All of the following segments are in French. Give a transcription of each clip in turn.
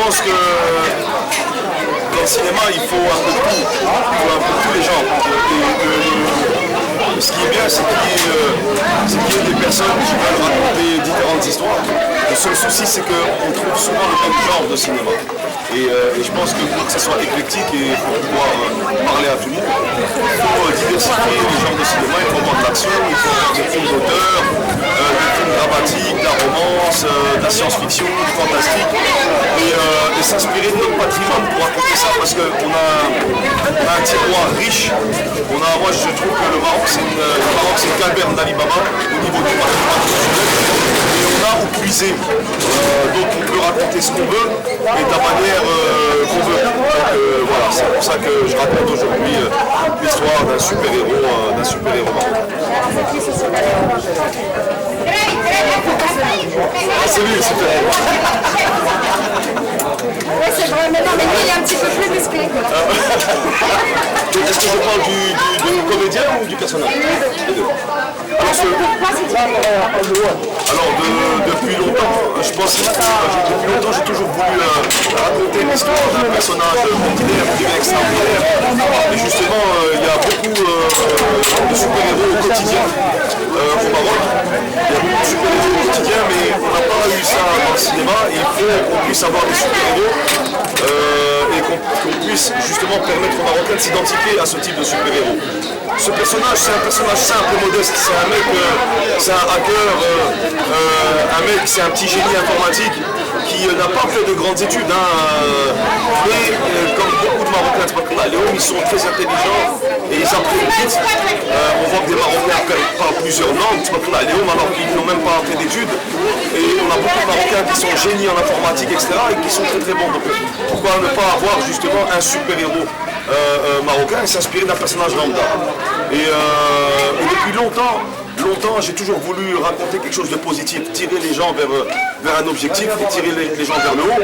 pense que dans le cinéma, il faut un peu de tout. Il faut un peu de tous les genres. Et ce qui est bien, c'est qu'il y ait des personnes qui veulent raconter différentes histoires. Le seul souci, c'est qu'on trouve souvent le même genre de cinéma. Et je pense que pour que ça soit éclectique et pour pouvoir parler à tout le monde, il faut diversifier les genres de cinéma. Il faut avoir de l'action, il faut avoir des films d'auteur, des films dramatiques, de la romance, de la science-fiction, du fantastique. Et s'inspirer de notre patrimoine pour raconter ça, parce qu'on a un tiroir riche. Moi, je trouve que le Maroc, c'est une caverne d'Alibaba au niveau du patrimoine culturel. Et on a où puiser. Donc on peut raconter ce qu'on veut et de la manière qu'on veut. Donc voilà, c'est pour ça que je raconte aujourd'hui l'histoire d'un super-héros marocain. Ah, c'est lui, super. Ouais, c'est vrai, mais non, mais lui, il est un petit peu plus musclé. Est-ce que je parle du comédien ou du personnage? Les deux. Alors, depuis longtemps, je pense que depuis longtemps, j'ai toujours voulu raconter l'histoire d'un personnage ordinaire qui est extraordinaire. Et justement, il y a beaucoup de super-héros au quotidien au Maroc. Il y a beaucoup de super-héros au quotidien, mais on n'a pas eu ça dans le cinéma. Et il faut qu'on puisse avoir des super-héros et qu'on puisse justement permettre aux Marocains de s'identifier à ce type de super-héros. Ce personnage, c'est un personnage simple et modeste. C'est un mec, c'est un hacker, c'est un petit génie informatique qui n'a pas fait de grandes études. Mais comme beaucoup de Marocains, ils sont très intelligents et ils apprennent vite. On voit que des Marocains parlent plusieurs langues, alors qu'ils n'ont même pas fait d'études. Et on a beaucoup de Marocains qui sont génies en informatique, etc. et qui sont très très bons. Donc pourquoi ne pas avoir justement un super-héros marocain et s'inspirer d'un personnage lambda. Et depuis longtemps, j'ai toujours voulu raconter quelque chose de positif, tirer les gens vers un objectif et tirer les gens vers le haut.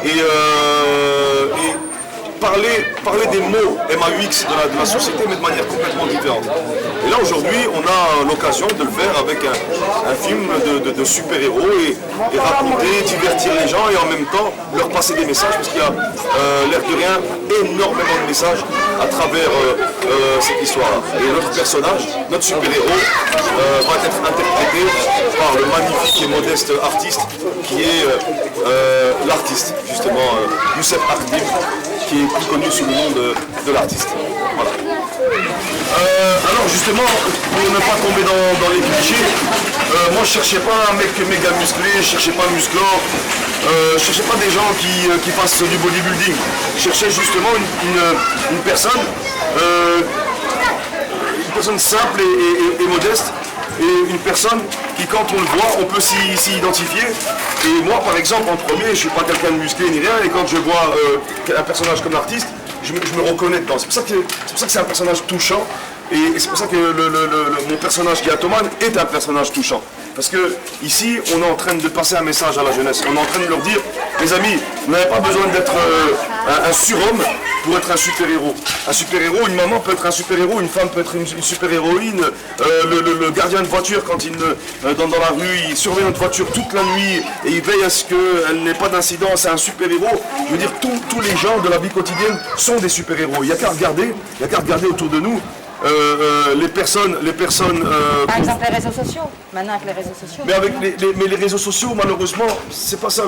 Et parler des mots MAUX de la société, mais de manière complètement différente. Et là, aujourd'hui, on a l'occasion de le faire avec un film de super-héros et raconter, divertir les gens et en même temps leur passer des messages, parce qu'il y a, l'air de rien, énormément de messages à travers cette histoire-là. Et notre personnage, notre super-héros, va être interprété par le magnifique et modeste artiste qui est l'artiste, justement, Youssef Akhdib, qui est plus connu sous le nom de l'artiste. Voilà. Alors justement, pour ne pas tomber dans les clichés, moi je cherchais pas un mec méga musclé, je cherchais pas un musclore, je cherchais pas des gens qui fassent du bodybuilding. Je cherchais justement une personne simple et modeste, et une personne qui, quand on le voit, on peut s'y identifier. Et moi, par exemple, en premier, je ne suis pas quelqu'un de musclé ni rien, et quand je vois un personnage comme l'artiste, je me reconnais dedans. C'est pour ça que c'est un personnage touchant, et c'est pour ça que mon personnage qui est Atoman est un personnage touchant. Parce que ici, on est en train de passer un message à la jeunesse. On est en train de leur dire, les amis, vous n'avez pas besoin d'être un surhomme pour être un super-héros. Un super-héros, une maman peut être un super-héros, une femme peut être une super-héroïne. Le gardien de voiture, quand il dans la rue, il surveille notre voiture toute la nuit et il veille à ce qu'elle n'ait pas d'incident, c'est un super-héros. Je veux dire, tous les gens de la vie quotidienne sont des super-héros. Il n'y a qu'à regarder autour de nous. Les personnes par exemple les réseaux sociaux, maintenant avec les réseaux sociaux. Mais les réseaux sociaux, malheureusement, c'est pas ça.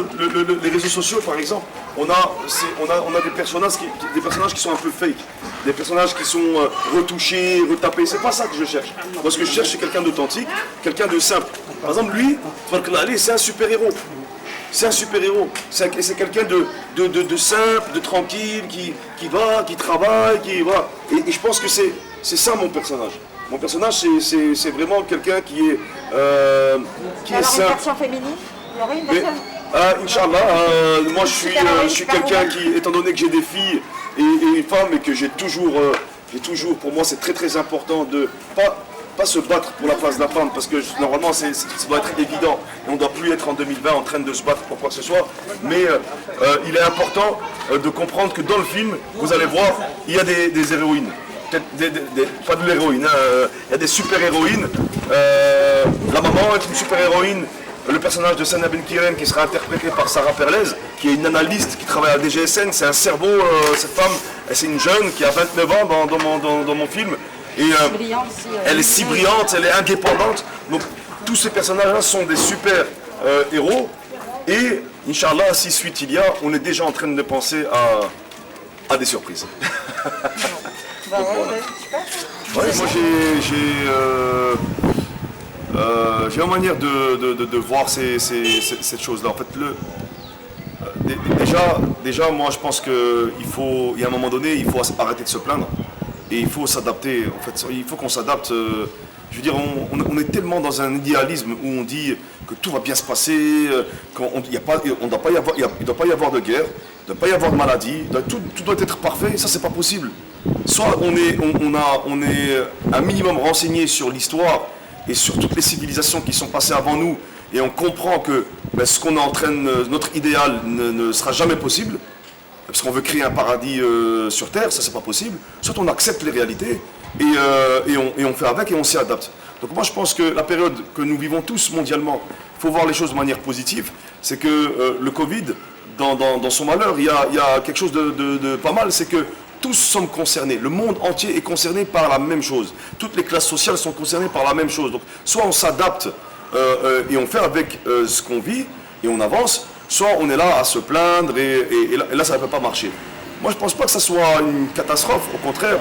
Les réseaux sociaux, par exemple, on a des personnages qui sont un peu fake, des personnages qui sont retouchés, retapés. C'est pas ça que je cherche. Moi, ce que je cherche, c'est quelqu'un d'authentique, quelqu'un de simple. Par exemple, lui, c'est un super-héros. C'est un super-héros, c'est quelqu'un de simple, de tranquille, qui travaille, voilà. Et je pense que c'est ça mon personnage. Mon personnage, c'est vraiment quelqu'un qui est simple. Une version féminine? Il y aurait une version? Inch'Allah, moi je suis quelqu'un qui, étant donné que j'ai des filles et femmes, et que j'ai toujours, pour moi c'est très très important de pas se battre pour la place de la femme, parce que normalement ça doit être évident, et on ne doit plus être en 2020 en train de se battre pour quoi que ce soit, mais il est important de comprendre que dans le film, vous allez voir, il y a des héroïnes, pas de l'héroïne, il y a des super-héroïnes, la maman est une super-héroïne, le personnage de Sana Benkiren qui sera interprété par Sarah Perlez, qui est une analyste qui travaille à la DGSN. C'est un cerveau, cette femme, c'est une jeune qui a 29 ans dans mon film. Et elle est si brillante, elle est indépendante. Donc tous ces personnages-là sont des super héros. Et Inch'Allah, si suite il y a, on est déjà en train de penser à des surprises. Bah ouais, voilà. super. Ouais, moi j'ai une manière de voir cette chose-là. En fait, déjà, moi je pense qu'il y a un moment donné, il faut arrêter de se plaindre. Et il faut s'adapter. En fait, il faut qu'on s'adapte. Je veux dire, on est tellement dans un idéalisme où on dit que tout va bien se passer, qu'il ne doit pas y avoir de guerre, il ne doit pas y avoir de maladie, tout doit être parfait. Ça, c'est pas possible. Soit on est un minimum renseigné sur l'histoire et sur toutes les civilisations qui sont passées avant nous, et on comprend que ce qu'on est en train, notre idéal ne sera jamais possible, parce qu'on veut créer un paradis sur Terre, ça c'est pas possible. Soit on accepte les réalités et on fait avec et on s'y adapte. Donc moi je pense que la période que nous vivons tous mondialement, il faut voir les choses de manière positive, c'est que le Covid, dans son malheur, il y a quelque chose de pas mal, c'est que tous sommes concernés, le monde entier est concerné par la même chose. Toutes les classes sociales sont concernées par la même chose. Donc soit on s'adapte et on fait avec ce qu'on vit et on avance, soit on est là à se plaindre et là ça ne peut pas marcher. Moi je ne pense pas que ça soit une catastrophe, au contraire,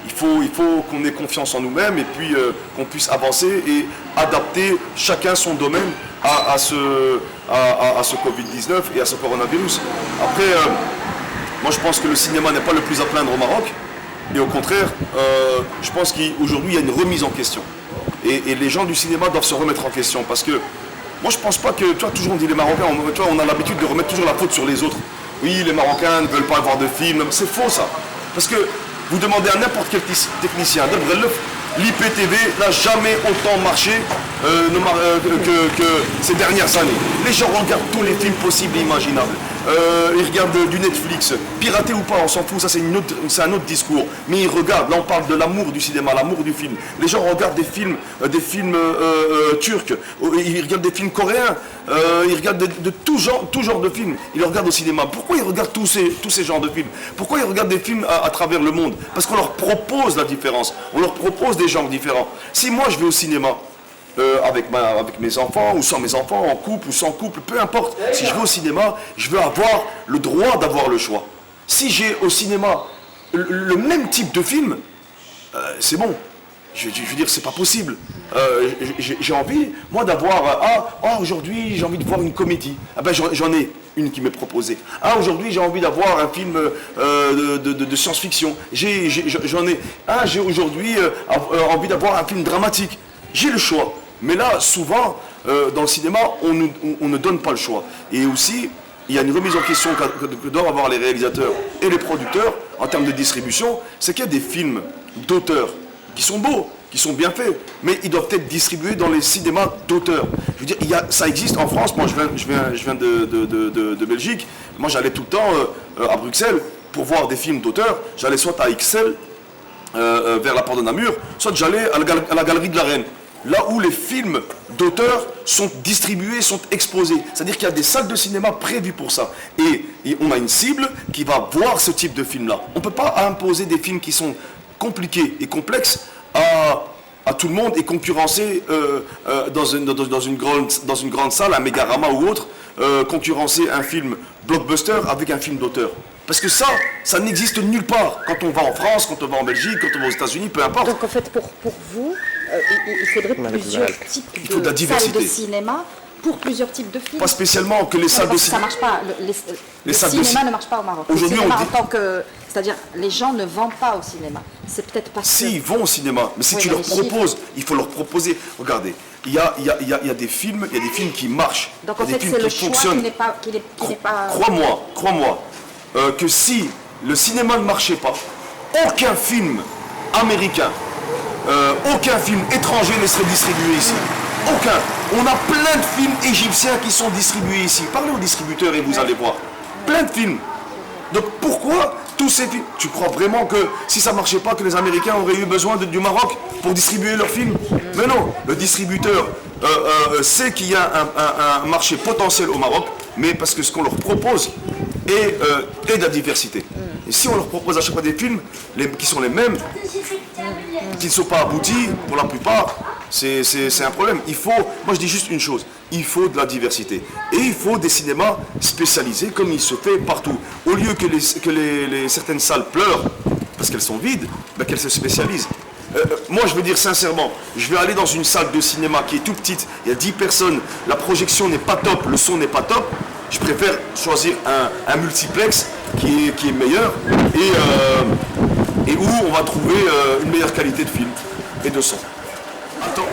il faut qu'on ait confiance en nous-mêmes et puis qu'on puisse avancer et adapter chacun son domaine à ce Covid-19 et à ce coronavirus. Après, moi je pense que le cinéma n'est pas le plus à plaindre au Maroc, et au contraire, je pense qu'aujourd'hui il y a une remise en question. Et les gens du cinéma doivent se remettre en question, parce que moi je pense pas que, tu vois, toujours on dit les Marocains, on a l'habitude de remettre toujours la faute sur les autres. Oui, les Marocains ne veulent pas avoir de films, c'est faux ça. Parce que vous demandez à n'importe quel technicien, l'IPTV n'a jamais autant marché que ces dernières années. Les gens regardent tous les films possibles et imaginables. Ils regardent du Netflix, piraté ou pas, on s'en fout, ça c'est un autre discours. Mais ils regardent, là on parle de l'amour du cinéma, l'amour du film. Les gens regardent des films turcs, ils regardent des films coréens, ils regardent de tout genre de films. Ils regardent au cinéma. Pourquoi ils regardent tous ces genres de films? Pourquoi ils regardent des films à travers le monde? Parce qu'on leur propose la différence, on leur propose des genres différents. Si moi je vais au cinéma, avec mes enfants ou sans mes enfants, en couple ou sans couple, peu importe. Si je vais au cinéma, je veux avoir le droit d'avoir le choix. Si j'ai au cinéma le même type de film, c'est bon. Je veux dire, c'est pas possible. J'ai envie, moi, d'avoir... aujourd'hui, j'ai envie de voir une comédie. Ah ben, j'en ai une qui m'est proposée. Aujourd'hui, j'ai envie d'avoir un film de science-fiction. J'en ai... j'ai aujourd'hui envie d'avoir un film dramatique. J'ai le choix. Mais là, souvent, dans le cinéma, on ne donne pas le choix. Et aussi, il y a une remise en question que doivent avoir les réalisateurs et les producteurs en termes de distribution, c'est qu'il y a des films d'auteurs qui sont beaux, qui sont bien faits, mais ils doivent être distribués dans les cinémas d'auteurs. Je veux dire, ça existe en France. Moi, je viens de Belgique. Moi, j'allais tout le temps à Bruxelles pour voir des films d'auteurs. J'allais soit à Ixelles, vers la porte de Namur, soit j'allais à la Galerie de la Reine. Là où les films d'auteurs sont distribués, sont exposés. C'est-à-dire qu'il y a des salles de cinéma prévues pour ça. Et on a une cible qui va voir ce type de film-là. On ne peut pas imposer des films qui sont compliqués et complexes à tout le monde et concurrencer dans une grande salle, un Mégarama ou autre, concurrencer un film blockbuster avec un film d'auteur. Parce que ça n'existe nulle part. Quand on va en France, quand on va en Belgique, quand on va aux États-Unis, peu importe. Donc en fait, pour vous, il faudrait plusieurs types de salles de cinéma pour plusieurs types de films. Pas spécialement que les salles de cinéma. Ça ne marche pas. Le cinéma ne marche pas au Maroc. Aujourd'hui, c'est-à-dire, les gens ne vendent pas au cinéma. C'est peut-être pas ça. Si, ils vont au cinéma, mais si tu leur proposes, il faut leur proposer. Regardez, il y a des films qui marchent. Donc en fait, c'est le choix qui n'est pas... Crois-moi, que si le cinéma ne marchait pas, aucun film américain, aucun film étranger ne serait distribué ici. Aucun. On a plein de films égyptiens qui sont distribués ici. Parlez aux distributeurs et vous allez voir. Plein de films. Donc pourquoi tous ces films. Tu crois vraiment que si ça marchait pas, que les Américains auraient eu besoin du Maroc pour distribuer leurs films? Mais non, le distributeur sait qu'il y a un marché potentiel au Maroc, mais parce que ce qu'on leur propose est de la diversité. Et si on leur propose à chaque fois des films qui sont les mêmes, qui ne sont pas aboutis pour la plupart, c'est un problème. Moi je dis juste une chose, il faut de la diversité. Et il faut des cinémas spécialisés comme il se fait partout. Au lieu que certaines salles pleurent parce qu'elles sont vides, ben qu'elles se spécialisent. Moi je veux dire sincèrement, je vais aller dans une salle de cinéma qui est tout petite, il y a 10 personnes, la projection n'est pas top, le son n'est pas top. Je préfère choisir un multiplex qui est meilleur et où on va trouver une meilleure qualité de film et de son.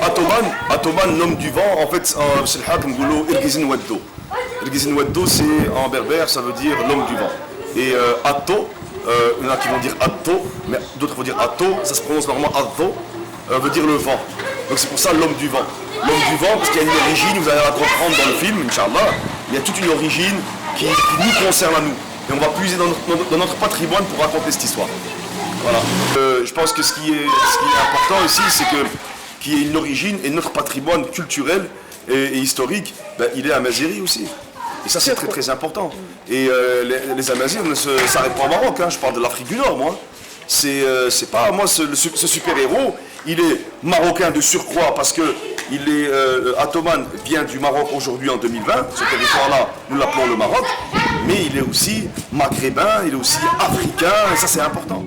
Atoman, l'homme du vent, en fait, c'est le hak n'goulo Irgizin Waddo. Irgizin Waddo, c'est en berbère, ça veut dire l'homme du vent. Et Atto, il y en a qui vont dire Atto, mais d'autres vont dire Atto, ça se prononce normalement Atto, veut dire le vent. Donc c'est pour ça l'homme du vent. L'homme du vent, parce qu'il y a une origine, vous allez la comprendre dans le film, Inch'Allah, il y a toute une origine qui nous concerne à nous. Et on va puiser dans notre patrimoine pour raconter cette histoire. Voilà. Je pense que ce qui est important ici, c'est qu'il y ait une origine et notre patrimoine culturel et historique, ben, il est amazighi aussi. Et ça, c'est très très important. Et les Amazirs ne s'arrêtent pas au Maroc, hein. Je parle de l'Afrique du Nord, moi. C'est pas moi, ce super-héros, il est marocain de surcroît parce que Atoman vient du Maroc aujourd'hui en 2020, ce territoire-là, nous l'appelons le Maroc, mais il est aussi maghrébin, il est aussi africain, et ça c'est important.